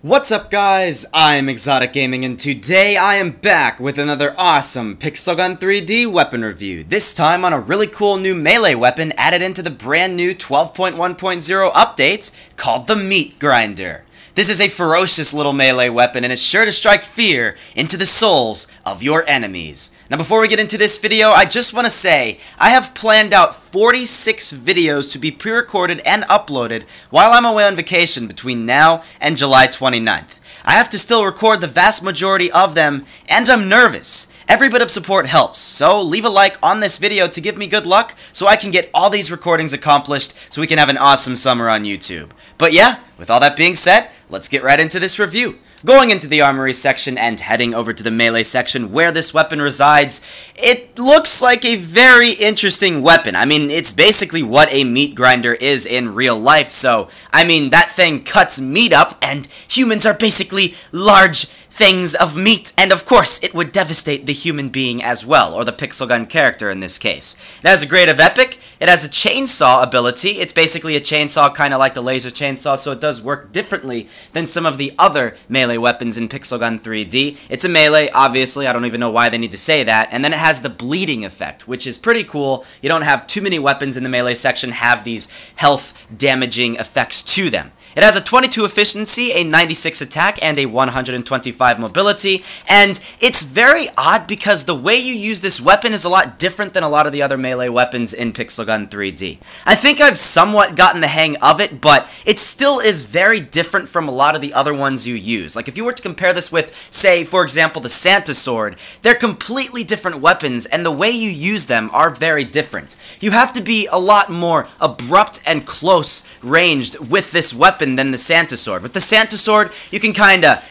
What's up guys, I'm Exotic Gaming and today I am back with another awesome Pixel Gun 3D weapon review, this time on a really cool new melee weapon added into the brand new 12.1.0 updates called the Meat Grinder. This is a ferocious little melee weapon and it's sure to strike fear into the souls of your enemies. Now before we get into this video, I just want to say I have planned out 46 videos to be pre-recorded and uploaded while I'm away on vacation between now and July 29th. I have to still record the vast majority of them and I'm nervous. Every bit of support helps, so leave a like on this video to give me good luck so I can get all these recordings accomplished so we can have an awesome summer on YouTube. But yeah, with all that being said, let's get right into this review. Going into the Armory section and heading over to the melee section where this weapon resides, it looks like a very interesting weapon. I mean, it's basically what a meat grinder is in real life, so, I mean, that thing cuts meat up, and humans are basically large things of meat, and of course, it would devastate the human being as well, or the Pixel Gun character in this case. It has a grade of Epic, it has a chainsaw ability, it's basically a chainsaw kind of like the laser chainsaw, so it does work differently than some of the other melee weapons in Pixel Gun 3D. It's a melee, obviously, I don't even know why they need to say that, and then it has the bleeding effect, which is pretty cool. You don't have too many weapons in the melee section have these health damaging effects to them. It has a 22 efficiency, a 96 attack, and a 125 mobility, and it's very odd because the way you use this weapon is a lot different than a lot of the other melee weapons in Pixel Gun 3D. I think I've somewhat gotten the hang of it, but it still is very different from a lot of the other ones you use. Like if you were to compare this with, say, for example, the Santa Sword, they're completely different weapons, and the way you use them are very different. You have to be a lot more abrupt and close ranged with this weapon than the Santa Sword. With the Santa Sword, you can kinda,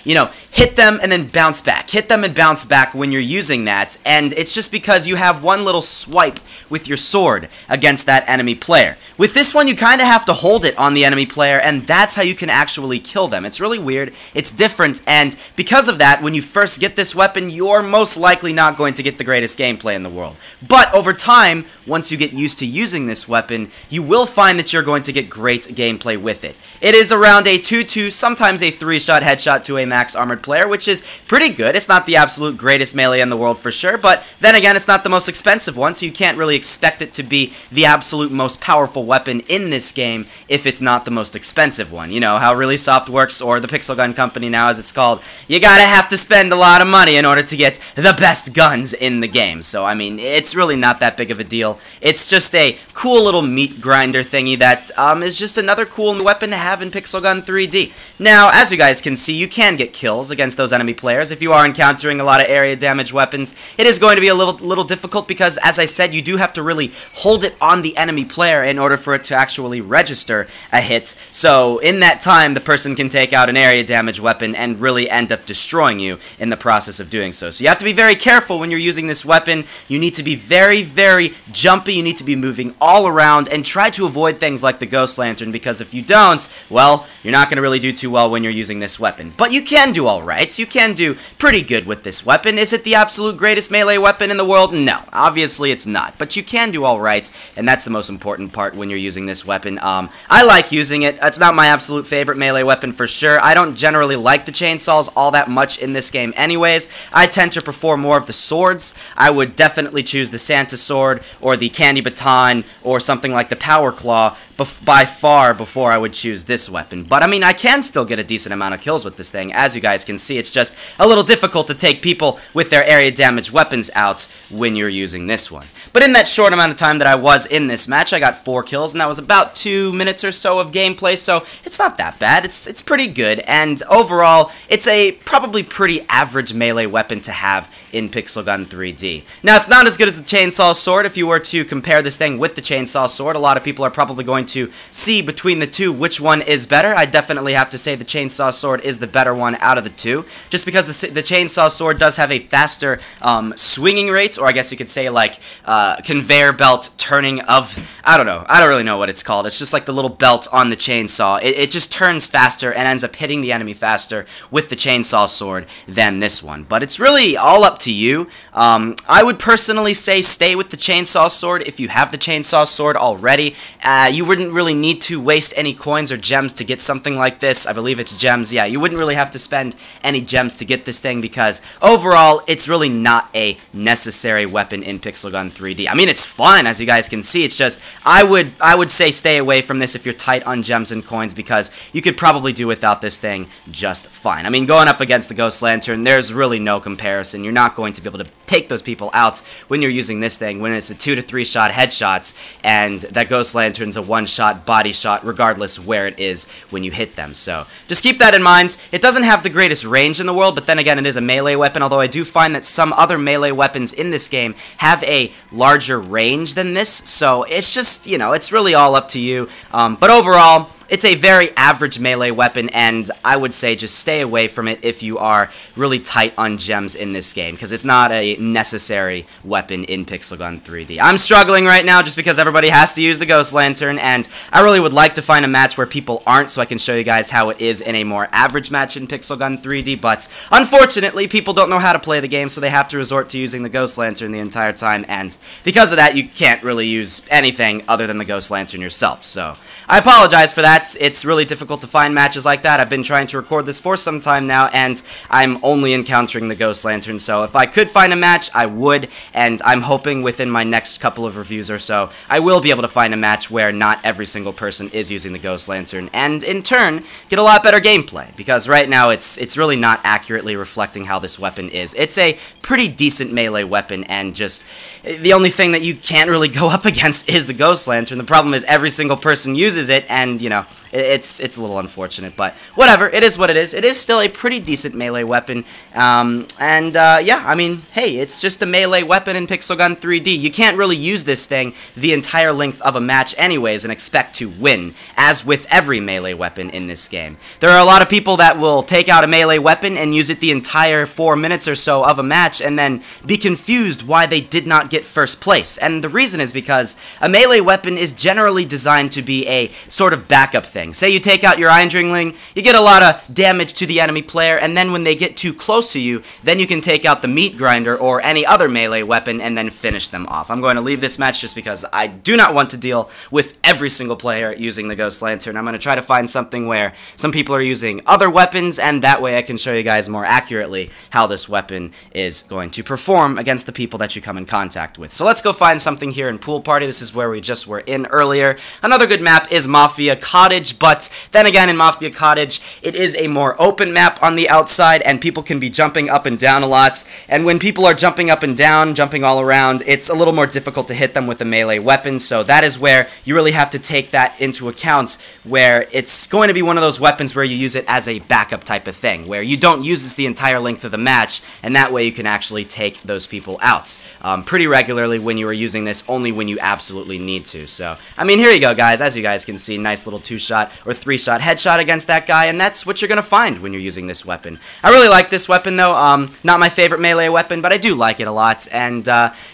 hit them and then bounce back. Hit them and bounce back when you're using that, and it's just because you have one little swipe with your sword against that enemy player. With this one, you kinda have to hold it on the enemy player, and that's how you can actually kill them. It's really weird, it's different, and because of that, when you first get this weapon, you're most likely not going to get the greatest gameplay in the world. But over time, once you get used to using this weapon, you will find that you're going to get great gameplay with it. It is around a 2-2, sometimes a 3-shot headshot to a max armored player, which is pretty good. It's not the absolute greatest melee in the world for sure, but then again, it's not the most expensive one, so you can't really expect it to be the absolute most powerful weapon in this game if it's not the most expensive one. You know how Really Soft works, or the Pixel Gun Company now as it's called. You gotta have to spend a lot of money in order to get the best guns in the game. So, I mean, it's really not that big of a deal. It's just a cool little meat grinder thingy that is just another cool weapon to have in Pixel Gun 3D. Now, as you guys can see, you can get kills against those enemy players. If you are encountering a lot of area damage weapons, it is going to be a little difficult because, as I said, you do have to really hold it on the enemy player in order for it to actually register a hit. So, in that time, the person can take out an area damage weapon and really end up destroying you in the process of doing so. So you have to be very careful when you're using this weapon. You need to be very, very jumpy. You need to be moving all around and try to avoid things like the Ghost Lantern, because if you don't, well, you're not going to really do too well when you're using this weapon. But you can do alright. You can do pretty good with this weapon. Is it the absolute greatest melee weapon in the world? No. Obviously it's not. But you can do alright, and that's the most important part when you're using this weapon. I like using it. It's not my absolute favorite melee weapon for sure. I don't generally like the chainsaws all that much in this game anyways. I tend to prefer more of the swords. I would definitely choose the Santa Sword or the Candy Baton or something like the Power Claw by far before I would choose this weapon. But I mean, I can still get a decent amount of kills with this thing. As you guys can see, it's just a little difficult to take people with their area damage weapons out when you're using this one. But in that short amount of time that I was in this match, I got 4 kills, and that was about 2 minutes or so of gameplay, so it's not that bad. It's pretty good, and overall, it's a probably pretty average melee weapon to have in Pixel Gun 3D. Now, it's not as good as the Chainsaw Sword. If you were to compare this thing with the Chainsaw Sword, a lot of people are probably going to see between the two which one is better. I definitely have to say the Chainsaw Sword is the better one out of the two. just because the chainsaw sword does have a faster swinging rate, or I guess you could say like conveyor belt turning of, I don't know, I don't really know what it's called. It's just like the little belt on the chainsaw. It just turns faster and ends up hitting the enemy faster with the chainsaw sword than this one. But it's really all up to you. I would personally say stay with the chainsaw sword if you have the chainsaw sword already. You wouldn't really need to waste any coins or gems to get something like this. I believe it's gems. Yeah, you wouldn't really have to spend any gems to get this thing because overall, it's really not a necessary weapon in Pixel Gun 3D. I mean, it's fun, as you guys can see. It's just, I would say stay away from this if you're tight on gems and coins because you could probably do without this thing just fine. I mean, going up against the Ghost Lantern, there's really no comparison. You're not going to be able to take those people out when you're using this thing, when it's a 2 to 3 shot headshots, and that Ghost Lantern's a 1-shot body shot regardless where it is when you hit them. So just keep that in mind. It doesn't have the greatest range in the world, but then again, it is a melee weapon, although I do find that some other melee weapons in this game have a larger range than this, so it's just, you know, it's really all up to you. But overall, it's a very average melee weapon, and I would say just stay away from it if you are really tight on gems in this game, because it's not a necessary weapon in Pixel Gun 3D. I'm struggling right now just because everybody has to use the Ghost Lantern, and I really would like to find a match where people aren't, so I can show you guys how it is in a more average match in Pixel Gun 3D, but unfortunately, people don't know how to play the game, so they have to resort to using the Ghost Lantern the entire time, and because of that, you can't really use anything other than the Ghost Lantern yourself, so I apologize for that. It's really difficult to find matches like that. I've been trying to record this for some time now, and I'm only encountering the Ghost Lantern, so if I could find a match, I would, and I'm hoping within my next couple of reviews or so, I will be able to find a match where not every single person is using the Ghost Lantern, and in turn, get a lot better gameplay, because right now it's really not accurately reflecting how this weapon is. It's a pretty decent melee weapon, and just the only thing that you can't really go up against is the Ghost Lantern. The problem is every single person uses it, and, you know, it's a little unfortunate, but whatever, it is what it is. It is still a pretty decent melee weapon, yeah, I mean, hey, it's just a melee weapon in Pixel Gun 3D. You can't really use this thing the entire length of a match anyways and expect to win, as with every melee weapon in this game. There are a lot of people that will take out a melee weapon and use it the entire 4 minutes or so of a match and then be confused why they did not get first place, and the reason is because a melee weapon is generally designed to be a sort of backup thing. Say you take out your Iron Dringling, you get a lot of damage to the enemy player, and then when they get too close to you, then you can take out the Meat Grinder or any other melee weapon and then finish them off. I'm going to leave this match just because I do not want to deal with every single player using the Ghost Lantern. I'm going to try to find something where some people are using other weapons, and that way I can show you guys more accurately how this weapon is going to perform against the people that you come in contact with. So let's go find something here in Pool Party. This is where we just were in earlier. Another good map is Mafia Cottage, but then again, in Mafia Cottage, it is a more open map on the outside, and people can be jumping up and down a lot, and when people are jumping up and down, jumping all around, it's a little more difficult to hit them with a melee weapon, so that is where you really have to take that into account, where it's going to be one of those weapons where you use it as a backup type of thing, where you don't use this the entire length of the match, and that way you can actually take those people out pretty regularly when you are using this, only when you absolutely need to. So, I mean, here you go, guys. As you guys can see, nice little 2-shot or 3-shot headshot against that guy, and that's what you're going to find when you're using this weapon. I really like this weapon, though. Not my favorite melee weapon, but I do like it a lot, and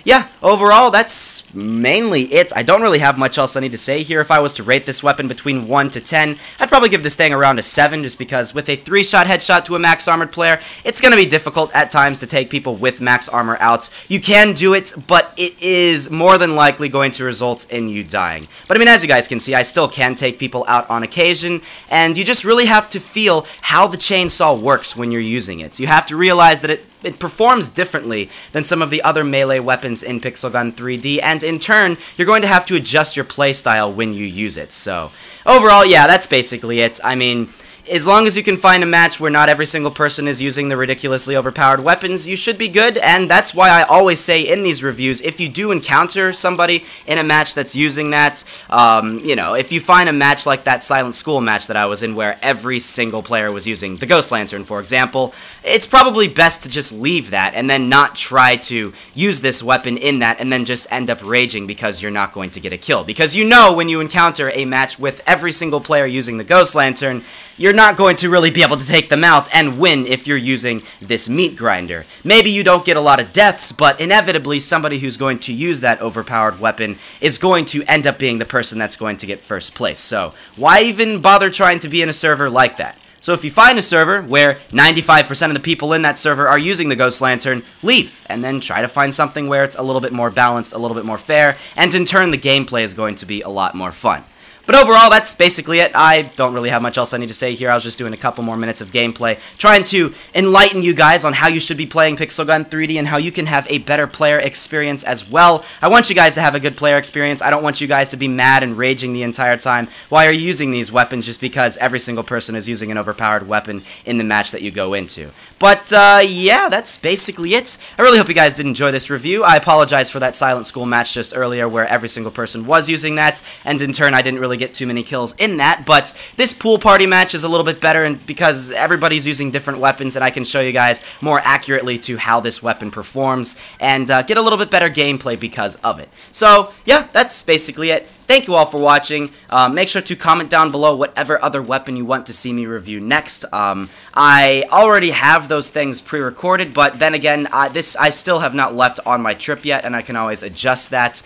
yeah, overall, that's mainly it. I don't really have much else I need to say here. If I was to rate this weapon between 1 to 10, I'd probably give this thing around a 7, just because with a 3-shot headshot to a max armored player, it's going to be difficult at times to take people with max armor out. You can do it, but it is more than likely going to result in you dying. But I mean, as you guys can see, I still can take people out on occasion, and you just really have to feel how the chainsaw works when you're using it. You have to realize that it performs differently than some of the other melee weapons in Pixel Gun 3D, and in turn, you're going to have to adjust your playstyle when you use it. So, overall, yeah, that's basically it. I mean, as long as you can find a match where not every single person is using the ridiculously overpowered weapons, you should be good, and that's why I always say in these reviews, if you do encounter somebody in a match that's using that, you know, if you find a match like that Silent School match that I was in where every single player was using the Ghost Lantern, for example, it's probably best to just leave that and then not try to use this weapon in that and then just end up raging because you're not going to get a kill. Because you know when you encounter a match with every single player using the Ghost Lantern, you're not going to really be able to take them out and win if you're using this meat grinder. Maybe you don't get a lot of deaths, but inevitably somebody who's going to use that overpowered weapon is going to end up being the person that's going to get first place. So why even bother trying to be in a server like that? So if you find a server where 95% of the people in that server are using the Ghost Lantern, leave, and then try to find something where it's a little bit more balanced, a little bit more fair, and in turn the gameplay is going to be a lot more fun. But overall, that's basically it. I don't really have much else I need to say here. I was just doing a couple more minutes of gameplay, trying to enlighten you guys on how you should be playing Pixel Gun 3D and how you can have a better player experience as well. I want you guys to have a good player experience. I don't want you guys to be mad and raging the entire time while you're using these weapons just because every single person is using an overpowered weapon in the match that you go into. But, yeah, that's basically it. I really hope you guys did enjoy this review. I apologize for that Silent School match just earlier where every single person was using that, and in turn I didn't really get too many kills in that, but this pool party match is a little bit better and because everybody's using different weapons and I can show you guys more accurately to how this weapon performs and get a little bit better gameplay because of it. So yeah, that's basically it. Thank you all for watching. Make sure to comment down below whatever other weapon you want to see me review next. I already have those things pre-recorded, but then again, I still have not left on my trip yet, and I can always adjust that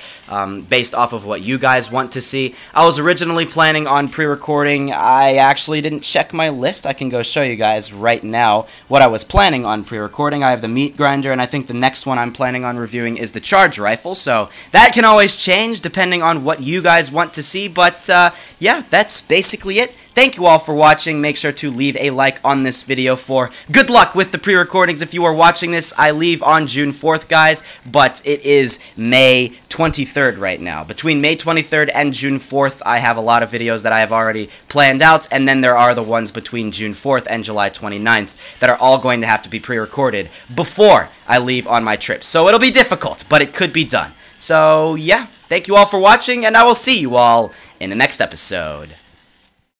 based off of what you guys want to see. I was originally planning on pre-recording. I actually didn't check my list. I can go show you guys right now what I was planning on pre-recording. I have the meat grinder, and I think the next one I'm planning on reviewing is the charge rifle, so that can always change depending on what you guys want to see, but yeah, that's basically it. Thank you all for watching. Make sure to leave a like on this video for good luck with the pre-recordings. If you are watching this, I leave on June 4th, guys, but it is May 23rd right now. Between May 23rd and June 4th, I have a lot of videos that I have already planned out, and then there are the ones between June 4th and July 29th that are all going to have to be pre-recorded before I leave on my trip. So it'll be difficult, but it could be done. So yeah, thank you all for watching, and I will see you all in the next episode.